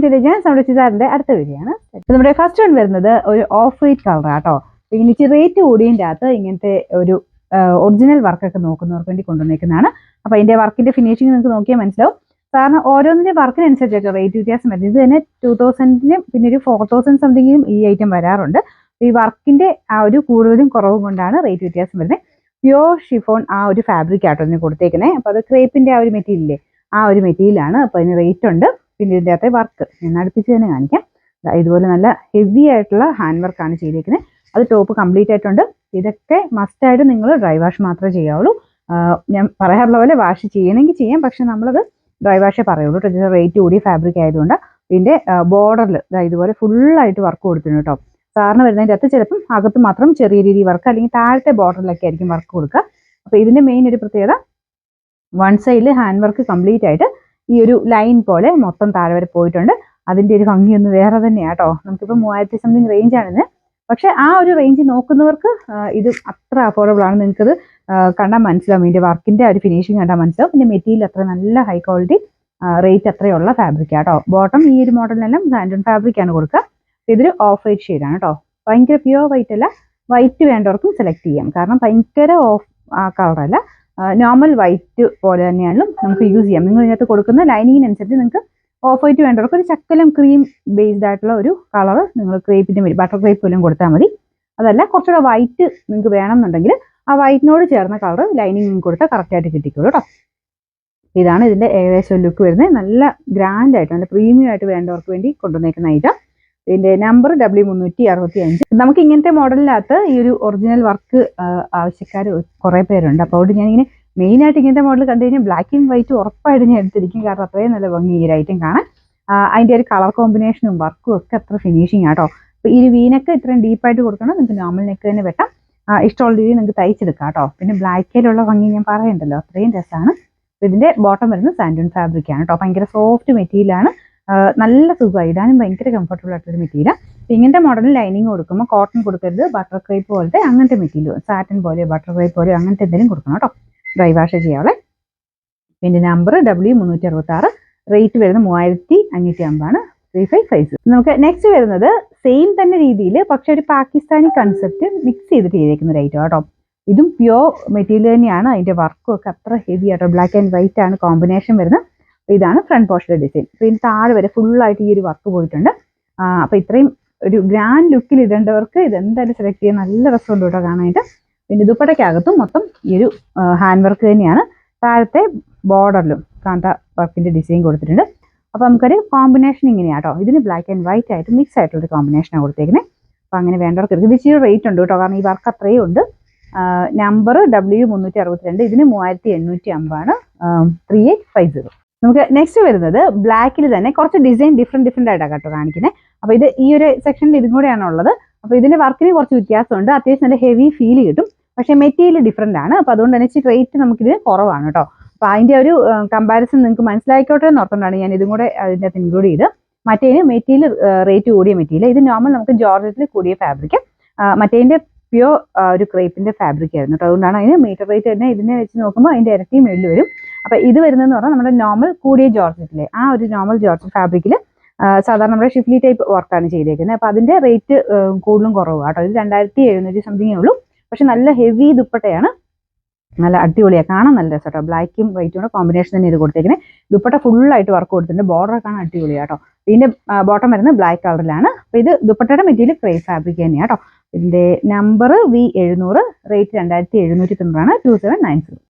To legends. നമ്മുടെ ചുരിദാറിന്റെ അടുത്ത video ആണ്. നമ്മുടെ ഫസ്റ്റ് വൺ വരുന്നത് ഒരു ഓഫ് വൈറ്റ് കളർ ആട്ടോ. ഇങ്ങനെ റേറ്റ് കൂടിയതിൻ്റെ അകത്ത് ഇങ്ങനത്തെ ഒരു ഒറിജിനൽ വർക്കൊക്കെ നോക്കുന്നവർക്ക് വേണ്ടി കൊണ്ടുവന്നേക്കുന്നതാണ്. അപ്പോൾ അതിന്റെ വർക്കിന്റെ ഫിനിഷിംഗ് നിങ്ങൾക്ക് നോക്കിയാൽ മനസ്സിലാവും. കാരണം ഓരോന്നിന്റെ വർക്കിനനുസരിച്ചൊക്കെ റേറ്റ് വ്യത്യാസം വരുന്നത്. ഇത് തന്നെ 2000-നും പിന്നെ ഒരു 4000 സംതിങ്ങിനും ഈ ഐറ്റം വരാറുണ്ട്. ഈ വർക്കിന്റെ ആ ഒരു കൂടുതലും കുറവും കൊണ്ടാണ് റേറ്റ് വ്യത്യാസം വരുന്നത്. പ്യോർ ഷിഫോൺ ആ ഒരു ഫാബ്രിക് ആട്ടോ ഇതിന് കൊടുത്തേക്കുന്നത്. അപ്പോൾ അത് ക്രേപ്പിന്റെ ആ ഒരു മെറ്റീരിയലില്ലേ, ആ ഒരു മെറ്റീരിയലാണ്. അപ്പോൾ അതിന് റേറ്റ് ഉണ്ട്. പിന്നെ ഇതിൻ്റെ അകത്തെ വർക്ക് ഞാൻ അടുപ്പിച്ച് തന്നെ കാണിക്കാം. ഇതുപോലെ നല്ല ഹെവി ആയിട്ടുള്ള ഹാൻഡ് വർക്കാണ് ചെയ്തേക്കുന്നത്. അത് ടോപ്പ് കംപ്ലീറ്റ് ആയിട്ടുണ്ട്. ഇതൊക്കെ മസ്റ്റായിട്ട് നിങ്ങൾ ഡ്രൈ വാഷ് മാത്രമേ ചെയ്യാവുള്ളൂ. ഞാൻ പറയാറുള്ള പോലെ വാഷ് ചെയ്യണമെങ്കിൽ ചെയ്യാം, പക്ഷെ നമ്മളത് ഡ്രൈ വാഷേ പറയുള്ളൂ. റേറ്റ് കൂടിയ ഫാബ്രിക് ആയതുകൊണ്ട്. ഇതിൻ്റെ ബോർഡറിൽ ഇതുപോലെ ഫുള്ളായിട്ട് വർക്ക് കൊടുത്തിട്ടുണ്ട് കേട്ടോ. സാറിന് വരുന്നതിൻ്റെ അകത്ത് ചിലപ്പം അകത്ത് മാത്രം ചെറിയ രീതിയിൽ വർക്ക്, അല്ലെങ്കിൽ താഴത്തെ ബോർഡറിലൊക്കെ ആയിരിക്കും വർക്ക് കൊടുക്കുക. അപ്പോൾ ഇതിൻ്റെ മെയിൻ ഒരു പ്രത്യേകത, വൺ സൈഡിൽ ഹാൻഡ് വർക്ക് കംപ്ലീറ്റ് ആയിട്ട് ഈ ഒരു ലൈൻ പോലെ മൊത്തം താഴെ വരെ പോയിട്ടുണ്ട്. അതിൻ്റെ ഒരു ഭംഗിയൊന്ന് വേറെ തന്നെയാണ് കേട്ടോ. നമുക്കിപ്പോൾ 3000 സംതിങ് റേഞ്ചാണിത്. പക്ഷെ ആ ഒരു റേഞ്ച് നോക്കുന്നവർക്ക് ഇത് അത്ര അഫോർഡബിൾ ആണ്. നിങ്ങൾക്കത് കണ്ടാൽ മനസ്സിലാവും. ഇതിൻ്റെ വർക്കിൻ്റെ ഒരു ഫിനിഷിങ് കണ്ടാൽ മനസ്സിലാവും. പിന്നെ മെറ്റീരിയൽ അത്ര നല്ല ഹൈ ക്വാളിറ്റി, റേറ്റ് അത്രയുള്ള ഫാബ്രിക് ആട്ടോ. ബോട്ടം ഈ ഒരു മോഡലിനെല്ലാം സാൻഡൺ ഫാബ്രിക് ആണ് കൊടുക്കുക. ഇതൊരു ഓഫ് വൈറ്റ് ഷെയ്ഡാണ് കേട്ടോ. ഭയങ്കര പ്യുവർ വൈറ്റ് അല്ല, വൈറ്റ് വേണ്ടവർക്കും സെലക്ട് ചെയ്യാം. കാരണം ഭയങ്കര ഓഫ് ആ കളറല്ല, നോർമൽ വൈറ്റ് പോലെ തന്നെയാണ് നമുക്ക് യൂസ് ചെയ്യാം. നിങ്ങൾ ഇതിനകത്ത് കൊടുക്കുന്ന ലൈനിങ്ങിനനുസരിച്ച് നിങ്ങൾക്ക് ഓഫ് വൈറ്റ് വേണ്ടവർക്ക് ഒരു ചക്കലം ക്രീം ബേസ്ഡ് ആയിട്ടുള്ള ഒരു കളർ നിങ്ങൾ ക്രേപ്പിൻ്റെ ബട്ടർ ക്രേപ്പ് പോലും കൊടുത്താൽ മതി. അതല്ല കുറച്ചുകൂടെ വൈറ്റ് നിങ്ങൾക്ക് വേണമെന്നുണ്ടെങ്കിൽ ആ വൈറ്റിനോട് ചേർന്ന കളർ ലൈനിങ് കൊടുത്താൽ കറക്റ്റായിട്ട് കിട്ടിക്കോളൂ കേട്ടോ. ഇതാണ് ഇതിൻ്റെ ഏകദേശം ലുക്ക് വരുന്നത്. നല്ല ഗ്രാൻഡ് ആയിട്ട് നല്ല പ്രീമിയം ആയിട്ട് വേണ്ടവർക്ക് വേണ്ടി കൊണ്ടുവന്നേക്കുന്ന ഐറ്റം. ഇതിൻ്റെ നമ്പർ W365. നമുക്ക് ഇങ്ങനത്തെ മോഡലിനകത്ത് ഈ ഒരു ഒറിജിനൽ വർക്ക് ആവശ്യക്കാർ കുറേ പേരുണ്ട്. അപ്പോൾ അതുകൊണ്ട് ഞാനിങ്ങനെ മെയിനായിട്ട് ഇങ്ങനത്തെ മോഡൽ കണ്ടു കഴിഞ്ഞാൽ ബ്ലാക്ക് ആൻഡ് വൈറ്റ് ഉറപ്പായിട്ട് ഞാൻ എടുത്തിരിക്കും. കാരണം അത്രയും നല്ല ഭംഗി ഈ ഒരു ഐറ്റം കാണാൻ. അതിൻ്റെ ഒരു കളർ കോമ്പിനേഷനും വർക്കും ഒക്കെ അത്ര ഫിനിഷിങ് ആട്ടോ. അപ്പോൾ ഈ ഒരു വീനൊക്കെ ഇത്രയും ഡീപ്പായിട്ട് കൊടുക്കണം. നിങ്ങൾക്ക് നോർമൽ നെക്ക് തന്നെ വെട്ടാം. ഇഷ്ടമുള്ള രീതിയിൽ നിങ്ങൾക്ക് തയ്ച്ചെടുക്കാം കേട്ടോ. പിന്നെ ബ്ലാക്കിലുള്ള ഭംഗി ഞാൻ പറയണ്ടല്ലോ, അത്രയും രസമാണ്. ഇതിൻ്റെ ബോട്ടം വരുന്നത് സാൻഡൺ ഫാബ്രിക് ആണ് കേട്ടോ. ഭയങ്കര സോഫ്റ്റ് മെറ്റീരിയലാണ്. നല്ല സുഖമായി ഇടാനും ഭയങ്കര കംഫർട്ടബിൾ ആയിട്ടൊരു മെറ്റീരിയൽ. ഇങ്ങനത്തെ മോഡലിൽ ലൈനിങ് കൊടുക്കുമ്പോൾ കോട്ടൺ കൊടുക്കരുത്. ബട്ടർ ക്രേപ്പ് പോലത്തെ അങ്ങനത്തെ മെറ്റീരിയൽ, സാറ്റൻ പോലെയോ ബട്ടർ ക്രേപ്പ് പോലെയോ അങ്ങനത്തെ എന്തെങ്കിലും കൊടുക്കണം കേട്ടോ. ഡ്രൈ വാഷ് ചെയ്യാവളെ. പിന്നെ നമ്പർ W366. റേറ്റ് വരുന്നത് 3550 3550. നമുക്ക് നെക്സ്റ്റ് വരുന്നത് സെയിം തന്നെ രീതിയിൽ പക്ഷെ ഒരു പാകിസ്ഥാനി കൺസെപ്റ്റ് മിക്സ് ചെയ്തിട്ട് ചെയ്തേക്കുന്ന ഒരു ഐറ്റം കേട്ടോ. ഇതും പ്യോർ മെറ്റീരിയൽ തന്നെയാണ്. അതിൻ്റെ വർക്കും ഒക്കെ അത്ര ഹെവി ആട്ടോ. ബ്ലാക്ക് ആൻഡ് വൈറ്റ് ആണ് കോമ്പിനേഷൻ വരുന്നത്. ഇതാണ് ഫ്രണ്ട് പോർഷൻ്റെ ഡിസൈൻ. അപ്പോൾ ഇതിന് താഴെ വരെ ഫുള്ളായിട്ട് ഈ ഒരു വർക്ക് പോയിട്ടുണ്ട്. അപ്പോൾ ഇത്രയും ഒരു ഗ്രാൻഡ് ലുക്കിൽ ഇടേണ്ടവർക്ക് ഇതെന്തായാലും സെലക്ട് ചെയ്യാൻ നല്ല രസമുണ്ട് കേട്ടോ കാണാനായിട്ട്. പിന്നെ ദുപ്പട്ടയ്ക്കകത്തും മൊത്തം ഈ ഒരു ഹാൻഡ് വർക്ക് തന്നെയാണ്. താഴത്തെ ബോർഡറിലും കാന്ത വർക്കിൻ്റെ ഡിസൈൻ കൊടുത്തിട്ടുണ്ട്. അപ്പോൾ നമുക്കൊരു കോമ്പിനേഷൻ ഇങ്ങനെയാണ് കേട്ടോ. ഇതിന് ബ്ലാക്ക് ആൻഡ് വൈറ്റ് ആയിട്ട് മിക്സ് ആയിട്ടുള്ളൊരു കോമ്പിനേഷനാണ് കൊടുത്തേക്കുന്നത്. അപ്പോൾ അങ്ങനെ വേണ്ടവർക്ക് ഇത് ഇച്ചിരി റേറ്റ് ഉണ്ട് കേട്ടോ. കാരണം ഈ വർക്ക് അത്രയും ഉണ്ട്. Number W362. ഇതിന് 3850 3850. നമുക്ക് നെക്സ്റ്റ് വരുന്നത് ബ്ലാക്കിൽ തന്നെ കുറച്ച് ഡിസൈൻ ഡിഫറെൻ്റ് ആയിട്ടാണ് കേട്ടോ കാണിക്കുന്നത്. അപ്പോൾ ഇത് ഈ ഒരു സെക്ഷനിൽ ഇതും കൂടെയാണ് ഉള്ളത്. അപ്പോൾ ഇതിൻ്റെ വർക്കിന് കുറച്ച് വ്യത്യാസമുണ്ട്. അത്യാവശ്യം നല്ല ഹെവി ഫീൽ കിട്ടും. പക്ഷേ മെറ്റീരിയൽ ഡിഫറെൻ്റ് ആണ്. അപ്പോൾ അതുകൊണ്ട് തന്നെ ഇച്ചിരി റേറ്റ് നമുക്കിത് കുറവാണ് കേട്ടോ. അപ്പോൾ അതിൻ്റെ ഒരു കമ്പാരിസൺ നിങ്ങൾക്ക് മനസ്സിലായിക്കോട്ടെ എന്ന് ഓർത്തുകൊണ്ടാണ് ഞാൻ ഇതും കൂടെ അതിൻ്റെ അകത്ത് ഇൻക്ലൂഡ് ചെയ്ത്. മറ്റേതിന് മെറ്റീരിയൽ റേറ്റ് കൂടിയ മെറ്റീരിയൽ. ഇത് നോർമൽ നമുക്ക് ജോർജറ്റിൽ കൂടിയ ഫാബ്രിക്. മറ്റേതിൻ്റെ പ്യോർ ഒരു ക്രേപ്പിൻ്റെ ഫാബ്രിക് ആയിരുന്നു കേട്ടോ. അതുകൊണ്ടാണ് അതിന് മീറ്റർ റേറ്റ് തന്നെ ഇതിനെ വെച്ച് നോക്കുമ്പോൾ അതിൻ്റെ ഇരട്ടി മേളിൽ വരും. അപ്പോൾ ഇത് വരുന്നതെന്ന് പറഞ്ഞാൽ നമ്മുടെ നോർമൽ കൂടിയ ജോർജറ്റിലെ ആ ഒരു നോർമൽ ജോർജറ്റ് ഫാബ്രിക്കിൽ സാധാരണ നമ്മുടെ ഷിഫ്ലി ടൈപ്പ് വർക്കാണ് ചെയ്തേക്കുന്നത്. അപ്പോൾ അതിൻ്റെ റേറ്റ് കൂടുതലും കുറവ് കേട്ടോ. ഇത് 2700 സംതിങ്ങേ ഉള്ളൂ. പക്ഷെ നല്ല ഹെവി ദുപ്പട്ടയാണ്. നല്ല അടിപൊളിയാണ്, കാണാൻ നല്ല രസം കേട്ടോ. ബ്ലാക്കും വൈറ്റും കൂടെ കോമ്പിനേഷൻ തന്നെ ഇത് കൊടുത്തേക്കുന്നത്. ദുപ്പട്ട ഫുള്ളായിട്ട് വർക്ക് കൊടുത്തിട്ടുണ്ട്. ബോർഡർ കാണാൻ അടിപൊളിയാണ് കേട്ടോ. ഇതിൻ്റെ ബോട്ടം വരുന്നത് ബ്ലാക്ക് കളറിലാണ്. അപ്പോൾ ഇത് ദുപ്പട്ടയുടെ മെറ്റീരിയൽ ക്രേപ്പ് ഫാബ്രിക് തന്നെയാണ് കേട്ടോ. ഇതിൻ്റെ നമ്പർ V700. റേറ്റ് 2790 2790.